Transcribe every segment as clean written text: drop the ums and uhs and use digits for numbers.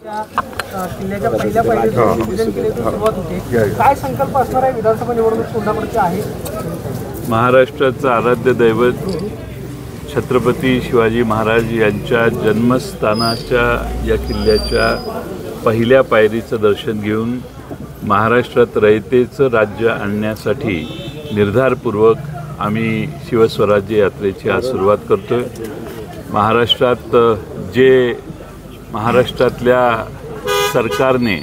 किल्ल्याच्या पहिल्या पायरीचं नियोजन केल्याची सुरुवात होते. काय संकल्प असणार आहे विधानसभा निवडणूक तोंडावरती आहे? महाराष्ट्राचं आराध्य दैवत छत्रपती शिवाजी महाराज यांच्या जन्मस्थानाच्या या किल्ल्याच्या पहिल्या पायरीचं दर्शन घेऊन महाराष्ट्रात रयतेचं राज्य आणण्यासाठी निर्धारपूर्वक आम्ही शिवस्वराज्य यात्रेची आज सुरुवात करतोय. महाराष्ट्रात महाराष्ट्रातल्या सरकारने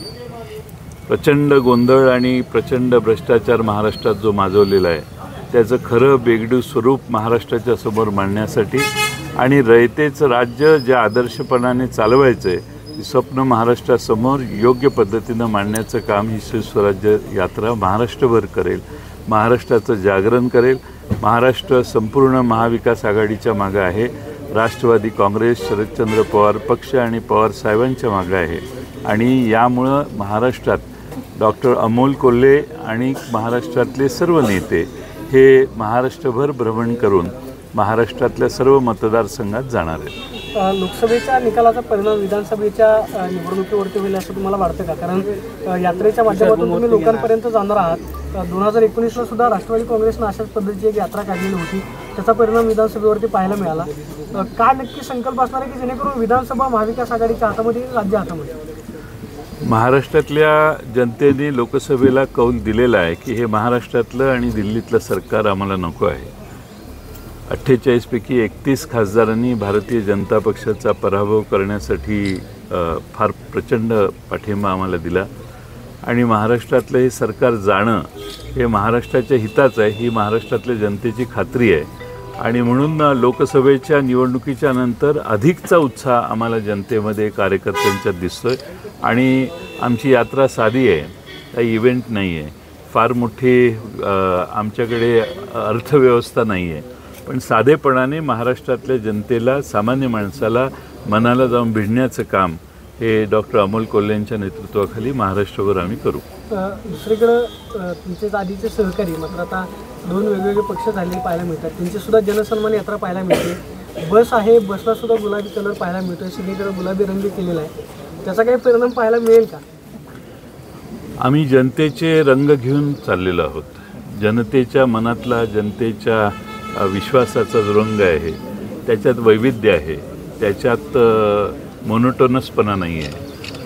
प्रचंड गोंधळ आणि प्रचंड भ्रष्टाचार महाराष्ट्रात जो माजवलेला आहे त्याचं खरं बेगडू स्वरूप महाराष्ट्राच्या समोर मांडण्यासाठी आणि रयतेचं राज्य ज्या आदर्शपणाने चालवायचं आहे स्वप्न महाराष्ट्रासमोर योग्य पद्धतीनं मांडण्याचं काम ही शिवस्वराज्य यात्रा महाराष्ट्रभर करेल. महाराष्ट्राचं जागरण करेल. महाराष्ट्र संपूर्ण महाविकास आघाडीच्या मागं आहे. राष्ट्रवादी काँग्रेस, शरदचंद्र पवार पक्ष आणि पवार साहेबांच्या मागं आहे आणि यामुळं महाराष्ट्रात डॉक्टर अमोल कोल्हे आणि महाराष्ट्रातले सर्व नेते हे महाराष्ट्रभर भ्रमण करून महाराष्ट्रातल्या सर्व मतदारसंघात जाणार आहेत. लोकसभेच्या निकालाचा परिणाम विधानसभेच्या निवडणुकीवरती होईल असं तुम्हाला वाटतं का? कारण यात्रेच्या माध्यमातून तुम्ही लोकांपर्यंत जाणार आहात. 2019ला सुद्धा राष्ट्रवादी काँग्रेसनं अशाच पद्धतीची एक यात्रा काढलेली होती. त्याचा परिणाम विधानसभेवरती पाहायला मिळाला. काय नक्की संकल्प असणार आहे की जेणेकरून विधानसभा महाविकास आघाडीच्या हातामध्ये राज्य हातामध्ये? महाराष्ट्रातल्या जनतेने लोकसभेला कौल दिलेला आहे की हे महाराष्ट्रातलं आणि दिल्लीतलं सरकार आम्हाला नको आहे. 48 पैकी 31 खासदारांनी भारतीय जनता पक्षाचा पराभव करण्यासाठी फार प्रचंड पाठिंबा आम्हाला दिला आणि महाराष्ट्रातलं हे सरकार जाणं हे महाराष्ट्राच्या हिताचं आहे ही महाराष्ट्रातल्या जनतेची खात्री आहे आणि म्हणून लोकसभेच्या निवडणुकीच्या नंतर अधिकचा उत्साह आम्हाला जनतेमध्ये कार्यकर्त्यांच्यात दिसतोय आणि आमची यात्रा साधी आहे, काही इव्हेंट नाही आहे, फार मोठी आमच्याकडे अर्थव्यवस्था नाही आहे, पण साधेपणाने महाराष्ट्रातल्या जनतेला सामान्य माणसाला मनाला जाऊन भिडण्याचं काम हे डॉक्टर अमोल कोल्हेंच्या नेतृत्वाखाली महाराष्ट्रभर आम्ही करू. दुसरीकडं तुमचे आधीचे सहकारी मात्र आता 2 वेगवेगळे पक्ष झालेले पाहायला मिळतात. त्यांची सुद्धा जनसन्मान यात्रा पाहायला मिळते. बस आहे, बसला सुद्धा गुलाबी कलर पाहायला मिळतोय, सगळीकडे गुलाबी रंग केलेला आहे. त्याचा काही परिणाम पाहायला मिळेल का? आम्ही जनतेचे रंग घेऊन चाललेलो आहोत. जनतेच्या मनातला जनतेच्या विश्वासाचा जो रंग आहे त्याच्यात वैविध्य आहे, त्याच्यात मोनोटोनसपणा नाही आहे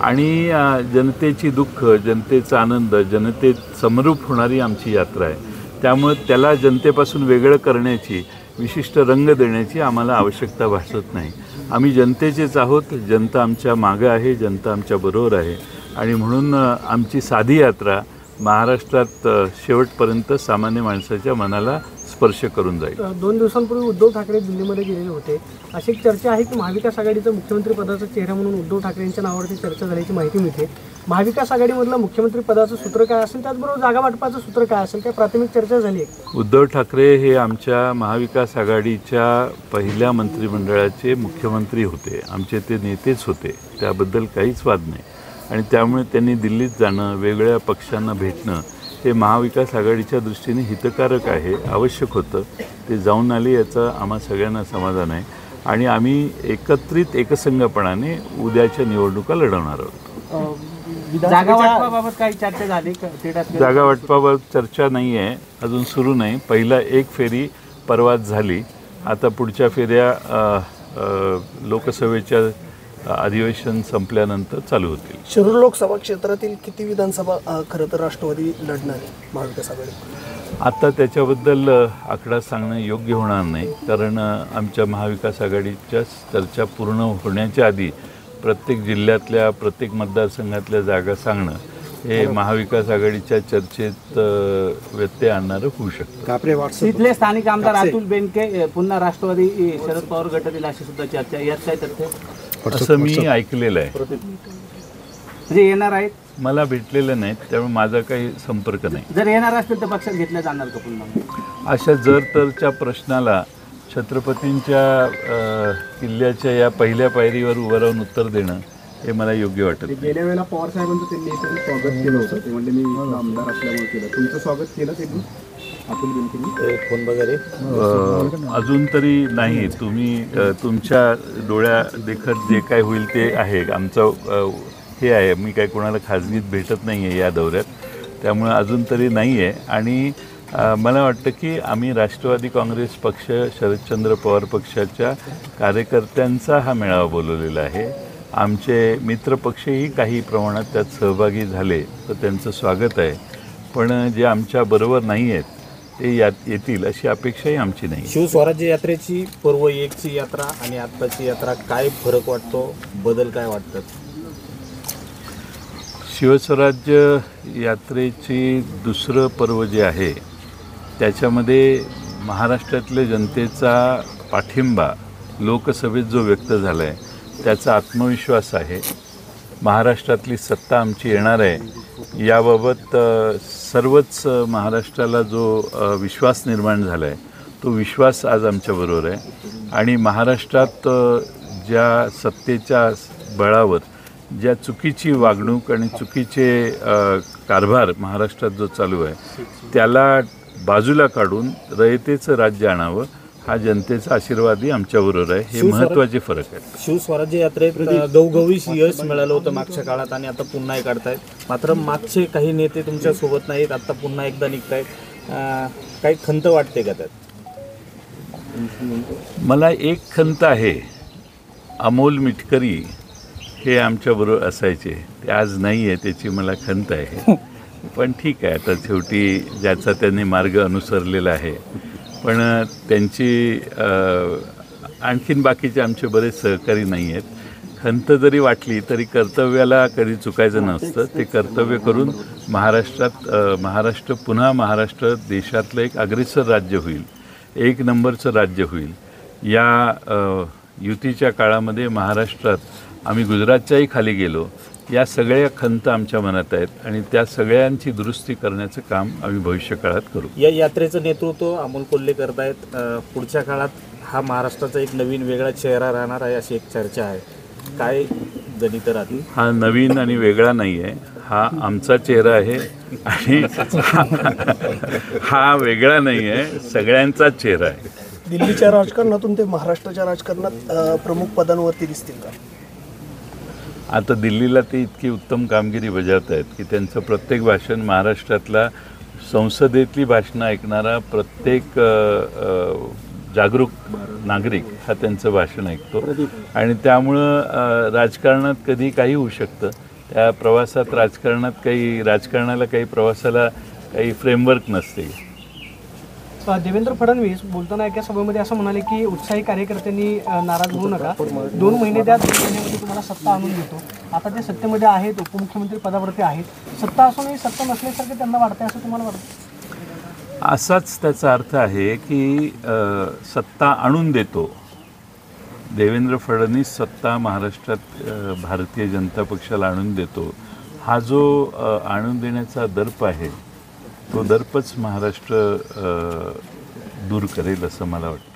आणि जनतेची दुःख, जनतेचा आनंद, जनतेत समरूप होणारी आमची यात्रा आहे. त्यामुळे त्याला जनतेपासून वेगळं करण्याची, विशिष्ट रंग देण्याची आम्हाला आवश्यकता भासत नाही. आम्ही जनतेचेच आहोत. जनता आमच्या मागं आहे, जनता आमच्या बरोबर आहे आणि म्हणून आमची साधी यात्रा महाराष्ट्रात शेवटपर्यंत सामान्य माणसाच्या मनाला स्पर्श करून जाईल. 2 दिवसांपूर्वी उद्धव ठाकरे दिल्लीमध्ये गेलेले होते. अशी एक चर्चा आहे की महाविकास आघाडीचं मुख्यमंत्री पदाचा चेहरा म्हणून उद्धव ठाकरे यांच्या नावावरती चर्चा झाल्याची माहिती मिळते. महाविकास आघाडीमधलं मुख्यमंत्री पदाचं सूत्र काय असेल, त्याचबरोबर जागा वाटपाचं सूत्र काय असेल, काय प्राथमिक चर्चा झाली आहे? उद्धव ठाकरे हे आमच्या महाविकास आघाडीच्या पहिल्या मंत्रिमंडळाचे मुख्यमंत्री होते, आमचे ते नेतेच होते, त्याबद्दल काहीच वाद नाही आणि त्यामुळे त्यांनी दिल्लीत जाणं, वेगळ्या पक्षांना भेटणं हे महाविकास आघाडीच्या दृष्टीने हितकारक आहे, आवश्यक होतं. ते जाऊन आले याचं आम्हा सगळ्यांना समाधान आहे आणि आम्ही एकत्रित एकसंघपणाने उद्याच्या निवडणुका लढवणार आहोत. जागा वाटपाबाबत काही चर्चा झाली? जागा वाटपाबाबत चर्चा नाही आहे, अजून सुरू नाही. पहिला एक फेरी परवाच झाली. आता पुढच्या फेऱ्या लोकसभेच्या अधिवेशन संपल्यानंतर चालू होतील. शिरूर लोकसभा क्षेत्रातील किती विधानसभा खरं तर राष्ट्रवादी लढणार आहे महाविकास आघाडी? आता त्याच्याबद्दल आकडा सांगणं योग्य होणार नाही, कारण आमच्या महाविकास आघाडीच्या चर्चा पूर्ण होण्याच्या आधी प्रत्येक जिल्ह्यातल्या प्रत्येक मतदारसंघातल्या जागा सांगणं हे महाविकास आघाडीच्या चर्चेत व्यत्यय आणणारं होऊ शकतं. तिथले स्थानिक आमदार अतुल बेनके पुन्हा राष्ट्रवादी शरद पवार गटातील अशी सुद्धा चर्चा, यात काय तथ्य? असं मी ऐकलेलं आहे. म्हणजे येणार आहेत? मला भेटलेलं नाहीत, त्यामुळे माझा काही संपर्क नाही. जर येणार असतील तर पक्षात घेतल्या जाणार का पुन्हा? अशा जर तरच्या प्रश्नाला छत्रपतींच्या किल्ल्याच्या या पहिल्या पायरीवर उभं राहून उत्तर देणं हे मला योग्य वाटत. गेल्या वेळेला पवार साहेबांचं त्यांनी स्वागत केलं होतं, ते म्हणजे मी आमदार असल्यामुळे केलं. तुमचं स्वागत केलं त्यांनी? फोन वगैरे अजून तरी नाही. तुम्ही तुमच्या डोळ्या देखत जे काय होईल ते आहे. आमचा हे आहे. मी काय कोणाला खाजगीत भेटत नाही आहे या दौऱ्यात, त्यामुळं अजून तरी नाही आहे. आणि मला वाटतं की आम्ही राष्ट्रवादी काँग्रेस पक्ष, शरदचंद्र पवार पक्षाच्या कार्यकर्त्यांचा हा मेळावा बोलवलेला आहे. आमचे मित्रपक्षही काही प्रमाणात त्यात सहभागी झाले तर त्यांचं स्वागत आहे. पण जे आमच्याबरोबर नाही आहेत ते येतील अशी अपेक्षाही आमची नाही. शिवस्वराज्य यात्रेची पर्व 1ची यात्रा आणि आत्ताची यात्रा काय फरक वाटतो, बदल काय वाटतात? शिवस्वराज्य यात्रेची दुसरं पर्व जे आहे त्याच्यामध्ये महाराष्ट्रातल्या जनतेचा पाठिंबा लोकसभेत जो व्यक्त झाला आहे त्याचा आत्मविश्वास आहे. महाराष्ट्रातली सत्ता आमची येणार आहे याबाबत सर्वच महाराष्ट्राला जो विश्वास निर्माण झाला आहे तो विश्वास आज आमच्याबरोबर आहे. आणि महाराष्ट्रात ज्या सत्तेच्या बळावर ज्या चुकीची वागणूक आणि चुकीचे कारभार महाराष्ट्रात जो चालू आहे त्याला बाजूला काढून रयतेचं राज्य आणावं हा जनतेचा आशीर्वादही आमच्याबरोबर आहे. हे महत्त्वाचे फरक आहेत. शिवस्वराज्य यात्रेत गवगवीत यश मिळालं होतं मागच्या काळात आणि आता पुन्हा एक काढतायत. मात्र मागचे काही नेते तुमच्या सोबत नाहीत, आता पुन्हा एकदा निघतायत. काही खंत वाटते का त्यात? मला एक खंत आहे, अमोल मिटकरी हे आमच्याबरोबर असायचे, ते आज नाही आहे, त्याची मला खंत आहे. पण ठीक आहे, आता शेवटी ज्याचा त्यांनी मार्ग अनुसरलेला आहे. पण त्यांची आणखीन बाकीचे आमचे बरेच सहकारी नाही आहेत. खंत जरी वाटली तरी कर्तव्याला कधी चुकायचं नसतं. ते कर्तव्य करून महाराष्ट्र पुन्हा महाराष्ट्र देशातलं एक अग्रेसर राज्य होईल, 1 नंबरचं राज्य होईल. या युतीच्या काळामध्ये महाराष्ट्रात आम्ही गुजरातच्याही खाली गेलो. या सगळ्या खंत आमच्या मनात आहेत आणि त्या सगळ्यांची दुरुस्ती करण्याचं काम आम्ही भविष्यकाळात करू. या यात्रेचं नेतृत्व अमोल कोल्हे करतायत. पुढच्या काळात हा महाराष्ट्राचा एक नवीन वेगळा चेहरा राहणार आहे अशी एक चर्चा आहे. काय गणित राहतील? हा नवीन आणि वेगळा नाही आहे, हा आमचा चेहरा आहे. आणि हा वेगळा नाही आहे, सगळ्यांचाच चेहरा आहे. दिल्लीच्या राजकारणातून ते महाराष्ट्राच्या राजकारणात प्रमुख पदांवरती दिसतील का? आता दिल्लीला ते इतकी उत्तम कामगिरी बजावत आहेत की त्यांचं प्रत्येक भाषण महाराष्ट्रातला संसदेतली भाषणं ऐकणारा प्रत्येक जागरूक नागरिक हा त्यांचं भाषण ऐकतो. आणि त्यामुळं राजकारणात कधी काही होऊ शकतं. त्या प्रवासात राजकारणाला काही प्रवासाला काही फ्रेमवर्क नसते. देवेंद्र फडणवीस बोलताना एका सभेमध्ये असं म्हणाले की उत्साही कार्यकर्त्यांनी नाराज होऊ नका, 2 महिने द्या, 2 महिन्यामध्ये तुम्हाला सत्ता आणून देतो. आता ते सत्तेमध्ये आहेत, उपमुख्यमंत्री पदावरती आहेत. सत्ता असूनही सत्ता नसल्यासारखे त्यांना वाटते असं तुम्हाला वाटतं? असाच त्याचा अर्थ आहे की सत्ता आणून देतो. देवेंद्र फडणवीस सत्ता महाराष्ट्रात भारतीय जनता पक्षाला आणून देतो. हा जो आणून देण्याचा दर्प आहे तो दर्पच महाराष्ट्र दूर करेल असं मला वाटतं.